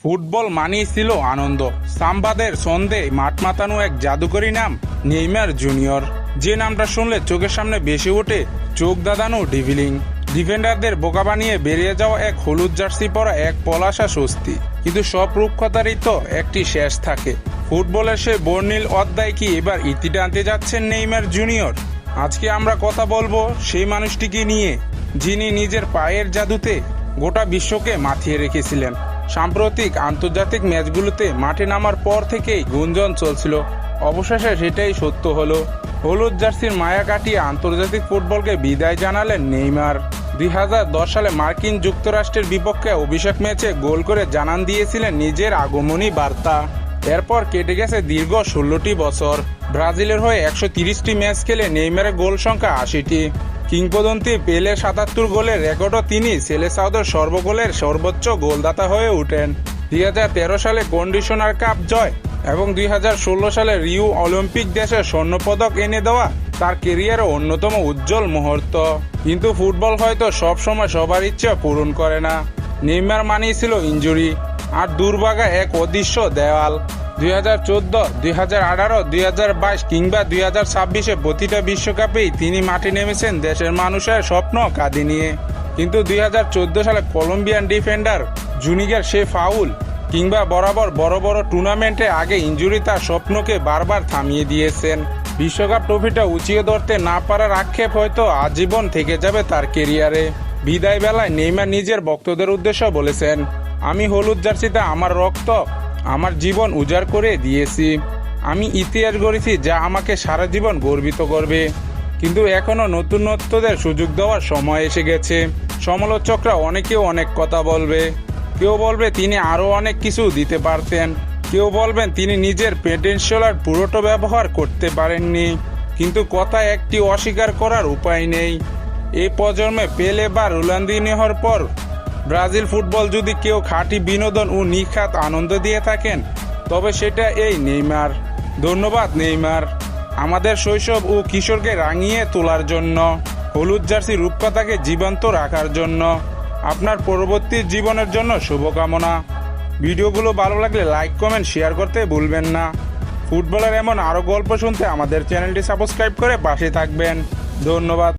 Football মানেই ছিল আনন্দ। সাম্বাদের ছন্দে মাঠ মাতানো এক জাদুকরী নাম নেইমার জুনিয়র, যে নামটা শুনলে চোখের সামনে ভেসে ওঠে চোখ দাদানো ড্রিবলিং, ডিফেন্ডারদের বোকা বানিয়ে বেরিয়ে যাওয়া এক হলুদ জার্সি পরা এক পলাশা স্বস্তি। কিন্তু সব রূপকথারই তো একটি শেষ থাকে। ফুটবলের সে বর্ণিল অধ্যায় কি এবার ইতি টানতে যাচ্ছেন নেইমার জুনিয়র? আজকে আমরা কথা বলবো সেই মানুষটিকে নিয়ে, যিনি নিজের পায়ের জাদুতে গোটা বিশ্বকে মাতিয়ে রেখেছিলেন। সাম্প্রতিক আন্তর্জাতিক ম্যাচগুলোতে মাঠে নামার পর থেকেই গুঞ্জন চলছিল, অবশেষে সেটাই সত্য হলো। হলুদ জার্সির মায়া কাটিয়ে আন্তর্জাতিক ফুটবলকে বিদায় জানালেন নেইমার। 2010 সালে মার্কিন যুক্তরাষ্ট্রের বিপক্ষে অভিষেক ম্যাচে গোল করে জানান দিয়েছিলেন নিজের আগমনী বার্তা। এরপর কেটে গেছে দীর্ঘ 16টি বছর। ব্রাজিলের হয়ে 130টি ম্যাচ খেলে নেইমারের গোল সংখ্যা 80টি। কিংবদন্তি পেলে 77 গোলের রেকর্ডও তিনি সেলেসাওদের সর্বগোলের সর্বোচ্চ গোলদাতা হয়ে ওঠেন। 2013 সালে কন্ডিশনার কাপ জয় এবং 2016 সালে রিও অলিম্পিক দেশে স্বর্ণপদক এনে দেওয়া তার ক্যারিয়ারে অন্যতম উজ্জ্বল মুহূর্ত। কিন্তু ফুটবল হয়তো সব সময় সবার ইচ্ছা পূরণ করে না। নেইমার মানেই ছিল ইনজুরি আর দুর্ভাগা এক অদৃশ্য দেওয়াল। 2014, 2018, 2022 কিংবা 2026 প্রতিটা বিশ্বকাপেই তিনি মাঠে নেমেছেন দেশের মানুষের স্বপ্ন কাঁধে নিয়ে। কিন্তু 2014 সালে কলম্বিয়ান ডিফেন্ডার জুনিগার সে ফাউল কিংবা বরাবর বড় বড় টুর্নামেন্টে আগে ইনজুরি তার স্বপ্নকে বারবার থামিয়ে দিয়েছেন। বিশ্বকাপ ট্রফিটা উঁচিয়ে ধরতে না পারার আক্ষেপ হয়তো আজীবন থেকে যাবে তার কেরিয়ারে। বিদায় বেলায় নেইমার নিজের ভক্তদের উদ্দেশ্যে বলেছেন, আমি হলুদ জার্সিতে আমার রক্ত, আমার জীবন উজাড় করে দিয়েছি। আমি ইতিহাস গড়েছি যা আমাকে সারা জীবন গর্বিত করবে। কিন্তু এখনো নতুনত্বদের সুযোগ দেওয়ার সময় এসে গেছে। সমালোচকরা অনেকেও অনেক কথা বলবে। কেউ বলবে তিনি আরও অনেক কিছু দিতে পারতেন, কেউ বলবেন তিনি নিজের পটেনশিয়াল পুরোটা ব্যবহার করতে পারেননি। কিন্তু কথা একটি অস্বীকার করার উপায় নেই। এই প্রজন্মে পেলে বা রোনালদিনহোর পর ব্রাজিল ফুটবল যদি কেউ খাঁটি বিনোদন ও নিখাত আনন্দ দিয়ে থাকেন, তবে সেটা এই নেইমার। ধন্যবাদ নেইমার, আমাদের শৈশব ও কিশোরকে রাঙিয়ে তোলার জন্য, হলুদ জার্সি রূপকথাকে জীবন্ত রাখার জন্য। আপনার পরবর্তী জীবনের জন্য শুভকামনা। ভিডিওগুলো ভালো লাগলে লাইক, কমেন্ট, শেয়ার করতে ভুলবেন না। ফুটবলের এমন আরও গল্প শুনতে আমাদের চ্যানেলটি সাবস্ক্রাইব করে পাশে থাকবেন। ধন্যবাদ।